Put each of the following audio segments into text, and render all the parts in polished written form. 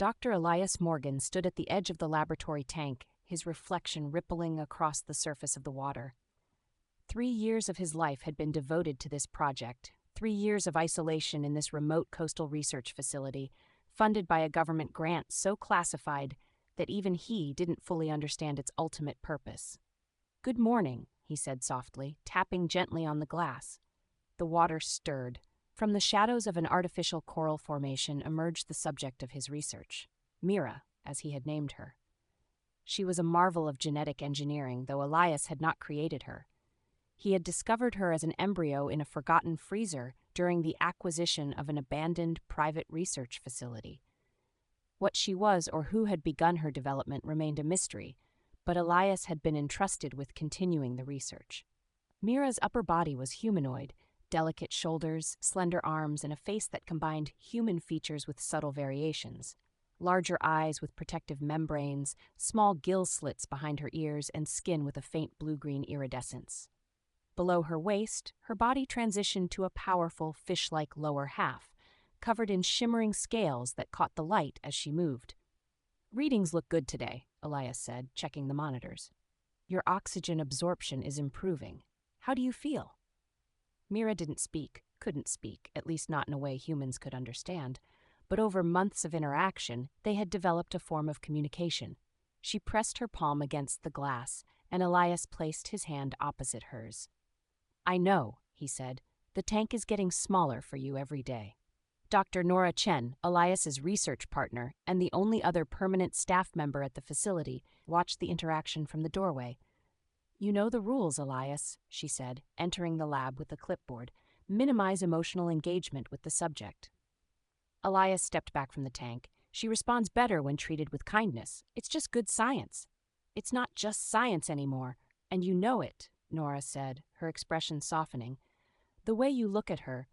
Dr. Elias Morgan stood at the edge of the laboratory tank, his reflection rippling across the surface of the water. 3 years of his life had been devoted to this project, 3 years of isolation in this remote coastal research facility, funded by a government grant so classified that even he didn't fully understand its ultimate purpose. "Good morning," he said softly, tapping gently on the glass. The water stirred. From the shadows of an artificial coral formation emerged the subject of his research, Mira, as he had named her. She was a marvel of genetic engineering, though Elias had not created her. He had discovered her as an embryo in a forgotten freezer during the acquisition of an abandoned private research facility. What she was or who had begun her development remained a mystery, but Elias had been entrusted with continuing the research. Mira's upper body was humanoid, delicate shoulders, slender arms, and a face that combined human features with subtle variations. Larger eyes with protective membranes, small gill slits behind her ears, and skin with a faint blue-green iridescence. Below her waist, her body transitioned to a powerful, fish-like lower half, covered in shimmering scales that caught the light as she moved. "Readings look good today," Elias said, checking the monitors. "Your oxygen absorption is improving. How do you feel?" Mira didn't speak, couldn't speak, at least not in a way humans could understand, but over months of interaction, they had developed a form of communication. She pressed her palm against the glass, and Elias placed his hand opposite hers. "I know," he said, "the tank is getting smaller for you every day." Dr. Nora Chen, Elias's research partner and the only other permanent staff member at the facility, watched the interaction from the doorway. "You know the rules, Elias," she said, entering the lab with a clipboard. "Minimize emotional engagement with the subject." Elias stepped back from the tank. "She responds better when treated with kindness. It's just good science." "It's not just science anymore, and you know it," Nora said, her expression softening. "The way you look at her,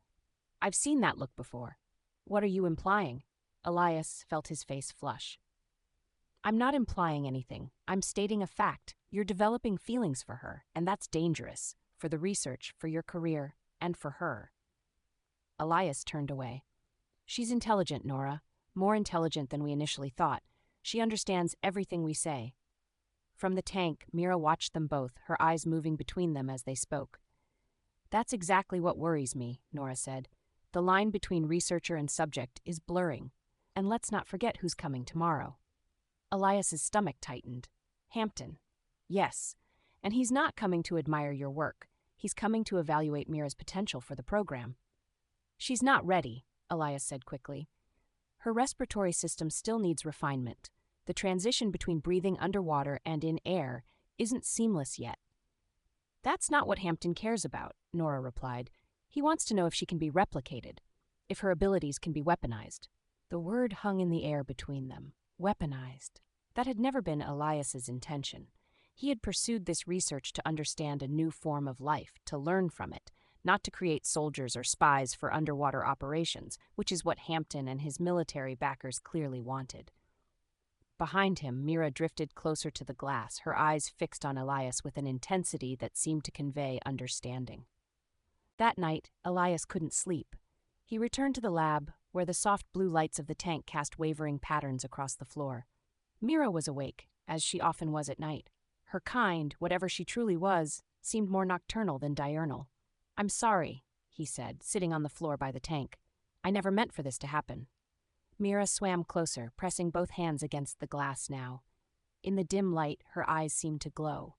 I've seen that look before." "What are you implying?" Elias felt his face flush. "I'm not implying anything. I'm stating a fact. You're developing feelings for her, and that's dangerous, for the research, for your career, and for her." Elias turned away. "She's intelligent, Nora. More intelligent than we initially thought. She understands everything we say." From the tank, Mira watched them both, her eyes moving between them as they spoke. "That's exactly what worries me," Nora said. "The line between researcher and subject is blurring. And let's not forget who's coming tomorrow." Elias's stomach tightened. "Hampton." "Yes. And he's not coming to admire your work. He's coming to evaluate Mira's potential for the program." "She's not ready," Elias said quickly. "Her respiratory system still needs refinement. The transition between breathing underwater and in air isn't seamless yet." "That's not what Hampton cares about," Nora replied. "He wants to know if she can be replicated, if her abilities can be weaponized." The word hung in the air between them. Weaponized. That had never been Elias's intention. He had pursued this research to understand a new form of life, to learn from it, not to create soldiers or spies for underwater operations, which is what Hampton and his military backers clearly wanted. Behind him, Mira drifted closer to the glass, her eyes fixed on Elias with an intensity that seemed to convey understanding. That night, Elias couldn't sleep. He returned to the lab, where the soft blue lights of the tank cast wavering patterns across the floor. Mira was awake, as she often was at night. Her kind, whatever she truly was, seemed more nocturnal than diurnal. "I'm sorry," he said, sitting on the floor by the tank. "I never meant for this to happen." Mira swam closer, pressing both hands against the glass now. In the dim light, her eyes seemed to glow.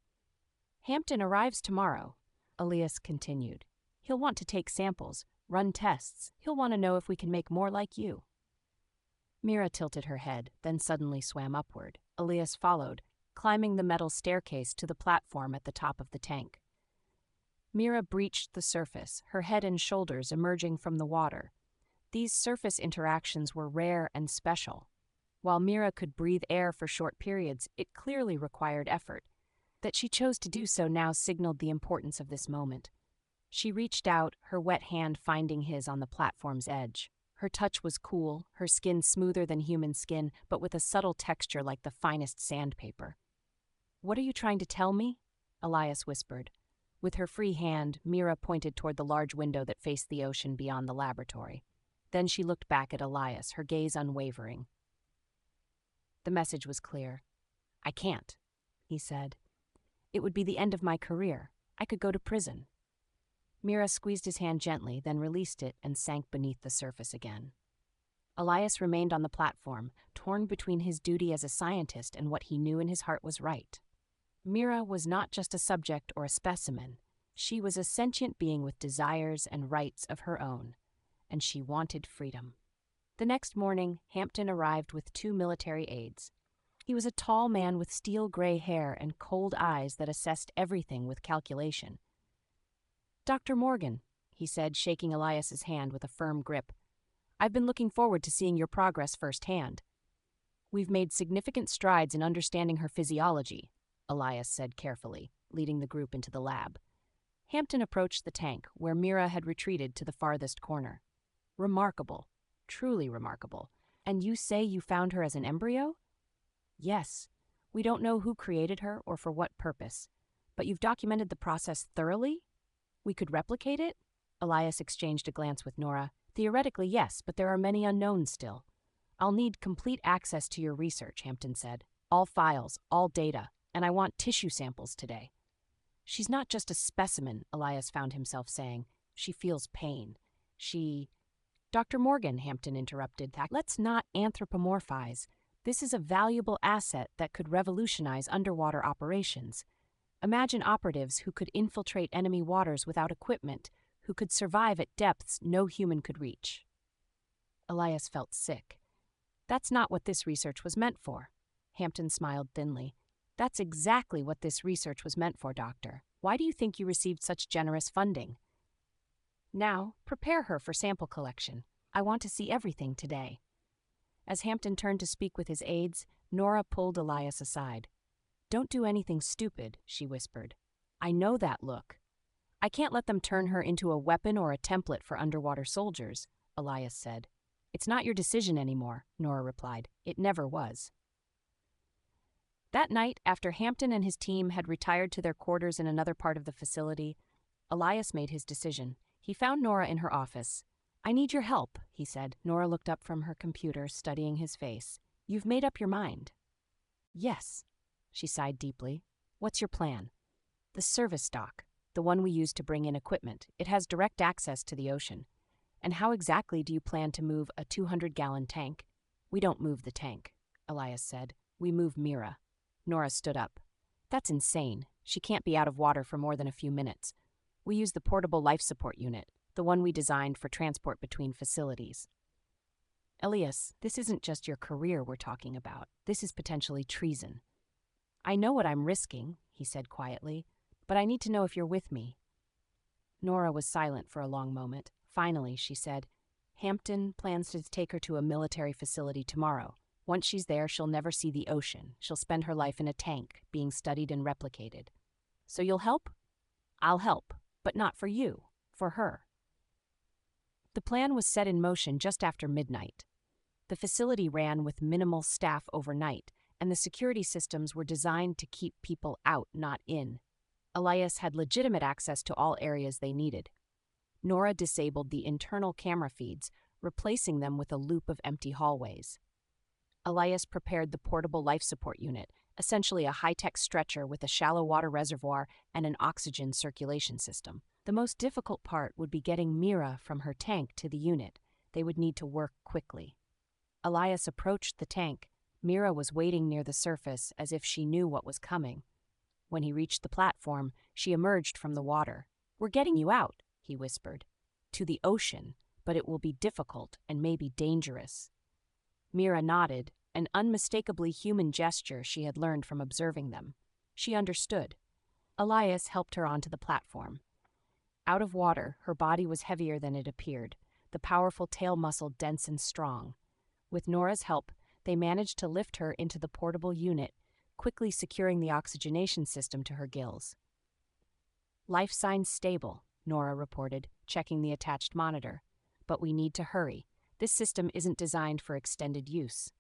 "Hampton arrives tomorrow," Elias continued. "He'll want to take samples, run tests. He'll want to know if we can make more like you." Mira tilted her head, then suddenly swam upward. Elias followed, climbing the metal staircase to the platform at the top of the tank. Mira breached the surface, her head and shoulders emerging from the water. These surface interactions were rare and special. While Mira could breathe air for short periods, it clearly required effort. That she chose to do so now signaled the importance of this moment. She reached out, her wet hand finding his on the platform's edge. Her touch was cool, her skin smoother than human skin, but with a subtle texture like the finest sandpaper. "What are you trying to tell me?" Elias whispered. With her free hand, Mira pointed toward the large window that faced the ocean beyond the laboratory. Then she looked back at Elias, her gaze unwavering. The message was clear. "I can't," he said. "It would be the end of my career. I could go to prison." Mira squeezed his hand gently, then released it and sank beneath the surface again. Elias remained on the platform, torn between his duty as a scientist and what he knew in his heart was right. Mira was not just a subject or a specimen. She was a sentient being with desires and rights of her own, and she wanted freedom. The next morning, Hampton arrived with 2 military aides. He was a tall man with steel-gray hair and cold eyes that assessed everything with calculation. "Dr. Morgan," he said, shaking Elias's hand with a firm grip, "I've been looking forward to seeing your progress firsthand." "We've made significant strides in understanding her physiology," Elias said carefully, leading the group into the lab. Hampton approached the tank, where Mira had retreated to the farthest corner. "Remarkable. Truly remarkable. And you say you found her as an embryo?" "Yes. We don't know who created her or for what purpose. But you've documented the process thoroughly? We could replicate it?" Elias exchanged a glance with Nora. "Theoretically, yes, but there are many unknowns still." "I'll need complete access to your research," Hampton said. "All files, all data, and I want tissue samples today." "She's not just a specimen," Elias found himself saying. "She feels pain. She—" "Dr. Morgan," Hampton interrupted, "let's not anthropomorphize. This is a valuable asset that could revolutionize underwater operations. Imagine operatives who could infiltrate enemy waters without equipment, who could survive at depths no human could reach." Elias felt sick. "That's not what this research was meant for." Hampton smiled thinly. "That's exactly what this research was meant for, Doctor. Why do you think you received such generous funding? Now, prepare her for sample collection. I want to see everything today." As Hampton turned to speak with his aides, Nora pulled Elias aside. "Don't do anything stupid," she whispered. "I know that look." "I can't let them turn her into a weapon or a template for underwater soldiers," Elias said. "It's not your decision anymore," Nora replied. "It never was." That night, after Hampton and his team had retired to their quarters in another part of the facility, Elias made his decision. He found Nora in her office. "I need your help," he said. Nora looked up from her computer, studying his face. "You've made up your mind." "Yes." She sighed deeply. "What's your plan?" "The service dock, the one we use to bring in equipment. It has direct access to the ocean." "And how exactly do you plan to move a 200-gallon tank?" "We don't move the tank," Elias said. "We move Mira." Nora stood up. "That's insane. She can't be out of water for more than a few minutes. We use the portable life support unit, the one we designed for transport between facilities." "Elias, this isn't just your career we're talking about. This is potentially treason." "I know what I'm risking," he said quietly, "but I need to know if you're with me." Nora was silent for a long moment. Finally, she said, "Hampton plans to take her to a military facility tomorrow. Once she's there, she'll never see the ocean. She'll spend her life in a tank, being studied and replicated. So you'll help?" "I'll help, but not for you, for her." The plan was set in motion just after midnight. The facility ran with minimal staff overnight, and the security systems were designed to keep people out, not in. Elias had legitimate access to all areas they needed. Nora disabled the internal camera feeds, replacing them with a loop of empty hallways. Elias prepared the portable life support unit, essentially a high-tech stretcher with a shallow water reservoir and an oxygen circulation system. The most difficult part would be getting Mira from her tank to the unit. They would need to work quickly. Elias approached the tank. Mira was waiting near the surface as if she knew what was coming. When he reached the platform, she emerged from the water. "We're getting you out," he whispered. "To the ocean, but it will be difficult and maybe dangerous." Mira nodded, an unmistakably human gesture she had learned from observing them. She understood. Elias helped her onto the platform. Out of water, her body was heavier than it appeared, the powerful tail muscle dense and strong. With Nora's help, they managed to lift her into the portable unit, quickly securing the oxygenation system to her gills. "Life signs stable," Nora reported, checking the attached monitor. "But we need to hurry. This system isn't designed for extended use."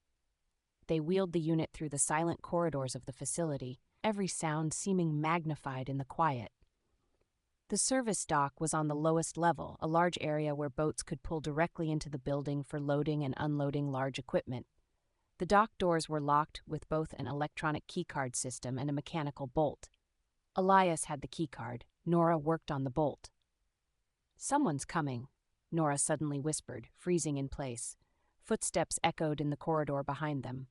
They wheeled the unit through the silent corridors of the facility, every sound seeming magnified in the quiet. The service dock was on the lowest level, a large area where boats could pull directly into the building for loading and unloading large equipment. The dock doors were locked with both an electronic keycard system and a mechanical bolt. Elias had the keycard. Nora worked on the bolt. "Someone's coming," Nora suddenly whispered, freezing in place. Footsteps echoed in the corridor behind them.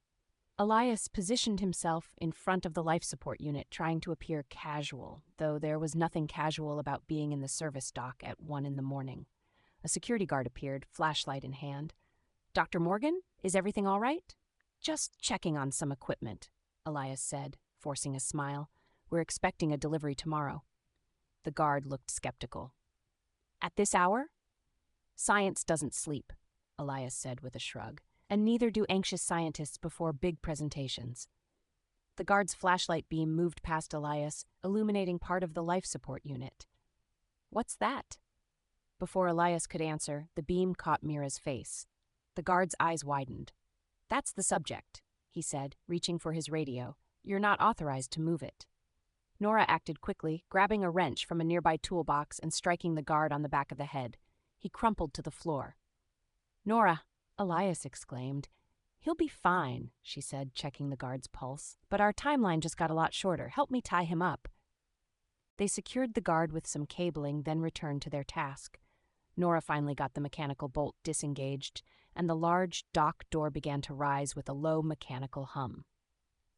Elias positioned himself in front of the life support unit, trying to appear casual, though there was nothing casual about being in the service dock at 1 a.m. A security guard appeared, flashlight in hand. "Dr. Morgan, is everything all right?" "Just checking on some equipment," Elias said, forcing a smile. "We're expecting a delivery tomorrow." The guard looked skeptical. "At this hour?" "Science doesn't sleep," Elias said with a shrug, "and neither do anxious scientists before big presentations." The guard's flashlight beam moved past Elias, illuminating part of the life support unit. "What's that?" Before Elias could answer, the beam caught Mira's face. The guard's eyes widened. "That's the subject," he said, reaching for his radio. "You're not authorized to move it." Nora acted quickly, grabbing a wrench from a nearby toolbox and striking the guard on the back of the head. He crumpled to the floor. "Nora," Elias exclaimed. "He'll be fine," she said, checking the guard's pulse. "But our timeline just got a lot shorter. Help me tie him up." They secured the guard with some cabling, then returned to their task. Nora finally got the mechanical bolt disengaged, and the large dock door began to rise with a low mechanical hum.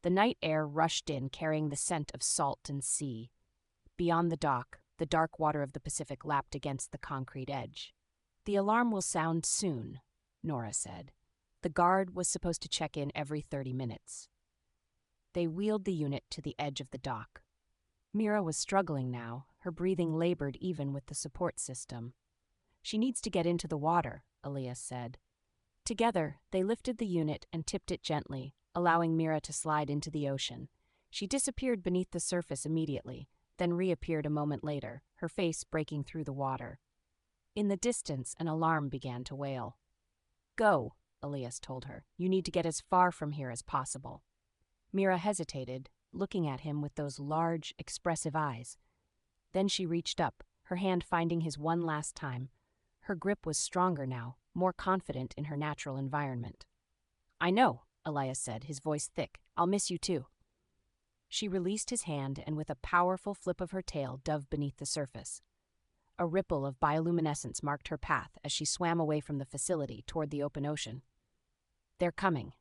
The night air rushed in, carrying the scent of salt and sea. Beyond the dock, the dark water of the Pacific lapped against the concrete edge. "The alarm will sound soon," Nora said. The guard was supposed to check in every 30 minutes. They wheeled the unit to the edge of the dock. Mira was struggling now, her breathing labored even with the support system. "She needs to get into the water," Elias said. Together, they lifted the unit and tipped it gently, allowing Mira to slide into the ocean. She disappeared beneath the surface immediately, then reappeared a moment later, her face breaking through the water. In the distance, an alarm began to wail. "Go," Elias told her. "You need to get as far from here as possible." Mira hesitated, looking at him with those large, expressive eyes. Then she reached up, her hand finding his one last time. Her grip was stronger now, more confident in her natural environment. "I know," Elias said, his voice thick. "I'll miss you too." She released his hand and with a powerful flip of her tail dove beneath the surface. A ripple of bioluminescence marked her path as she swam away from the facility toward the open ocean. "They're coming,"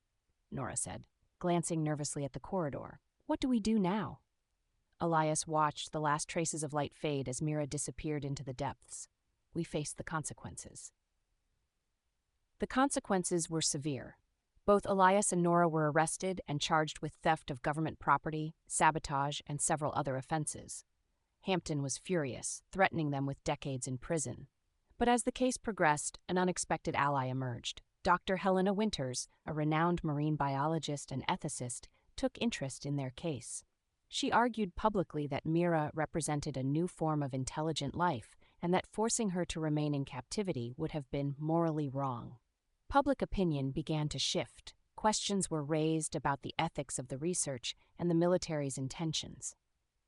Nora said, glancing nervously at the corridor. "What do we do now?" Elias watched the last traces of light fade as Mira disappeared into the depths. "We face the consequences." The consequences were severe. Both Elias and Nora were arrested and charged with theft of government property, sabotage, and several other offenses. Hampton was furious, threatening them with decades in prison. But as the case progressed, an unexpected ally emerged. Dr. Helena Winters, a renowned marine biologist and ethicist, took interest in their case. She argued publicly that Mira represented a new form of intelligent life and that forcing her to remain in captivity would have been morally wrong. Public opinion began to shift. Questions were raised about the ethics of the research and the military's intentions.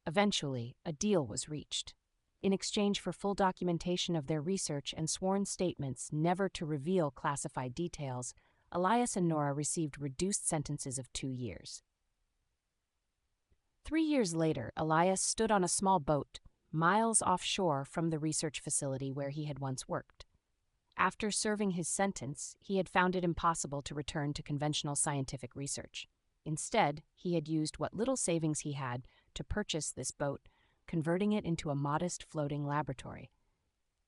Eventually, a deal was reached. In exchange for full documentation of their research and sworn statements never to reveal classified details, Elias and Nora received reduced sentences of 2 years. 3 years later, Elias stood on a small boat, miles offshore from the research facility where he had once worked. After serving his sentence, he had found it impossible to return to conventional scientific research. Instead, he had used what little savings he had to purchase this boat, converting it into a modest floating laboratory.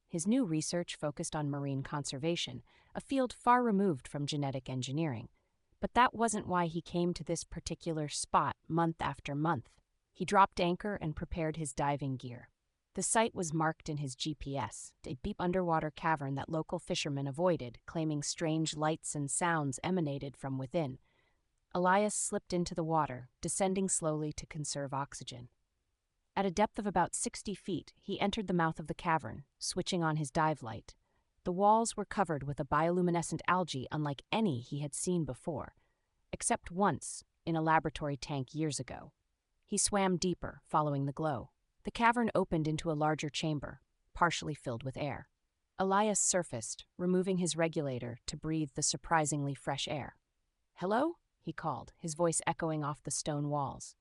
His new research focused on marine conservation, a field far removed from genetic engineering. But that wasn't why he came to this particular spot month after month. He dropped anchor and prepared his diving gear. The site was marked in his GPS, a deep underwater cavern that local fishermen avoided, claiming strange lights and sounds emanated from within. Elias slipped into the water, descending slowly to conserve oxygen. At a depth of about 60 feet, he entered the mouth of the cavern, switching on his dive light. The walls were covered with a bioluminescent algae unlike any he had seen before, except once in a laboratory tank years ago. He swam deeper, following the glow. The cavern opened into a larger chamber, partially filled with air. Elias surfaced, removing his regulator to breathe the surprisingly fresh air. "Hello?" he called, his voice echoing off the stone walls.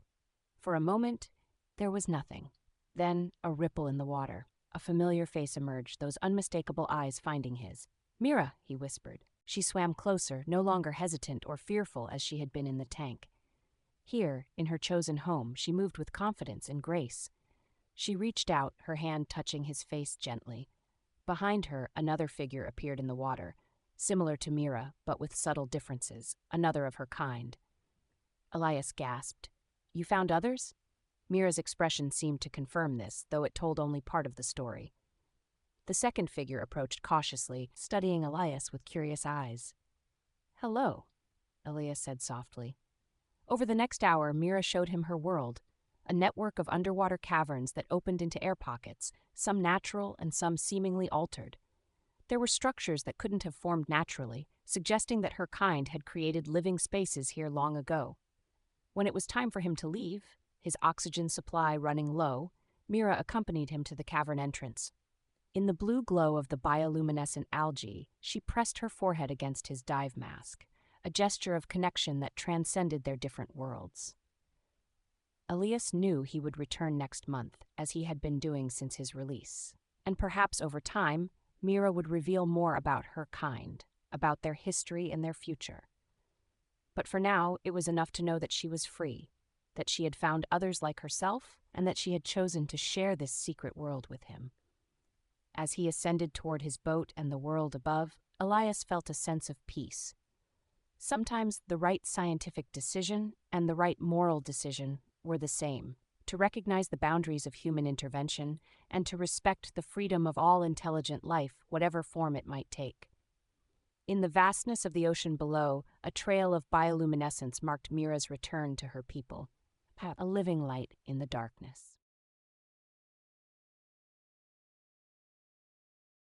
For a moment, there was nothing. Then, a ripple in the water. A familiar face emerged, those unmistakable eyes finding his. "Mira," he whispered. She swam closer, no longer hesitant or fearful as she had been in the tank. Here, in her chosen home, she moved with confidence and grace. She reached out, her hand touching his face gently. Behind her, another figure appeared in the water, similar to Mira, but with subtle differences, another of her kind. Elias gasped. "You found others?" Mira's expression seemed to confirm this, though it told only part of the story. The second figure approached cautiously, studying Elias with curious eyes. "Hello," Elias said softly. Over the next hour, Mira showed him her world, a network of underwater caverns that opened into air pockets, some natural and some seemingly altered. There were structures that couldn't have formed naturally, suggesting that her kind had created living spaces here long ago. When it was time for him to leave, his oxygen supply running low, Mira accompanied him to the cavern entrance. In the blue glow of the bioluminescent algae, she pressed her forehead against his dive mask, a gesture of connection that transcended their different worlds. Elias knew he would return next month, as he had been doing since his release. And perhaps over time, Mira would reveal more about her kind, about their history and their future. But for now, it was enough to know that she was free, that she had found others like herself, and that she had chosen to share this secret world with him. As he ascended toward his boat and the world above, Elias felt a sense of peace. Sometimes the right scientific decision and the right moral decision were the same: to recognize the boundaries of human intervention and to respect the freedom of all intelligent life, whatever form it might take. In the vastness of the ocean below, a trail of bioluminescence marked Mira's return to her people, a living light in the darkness.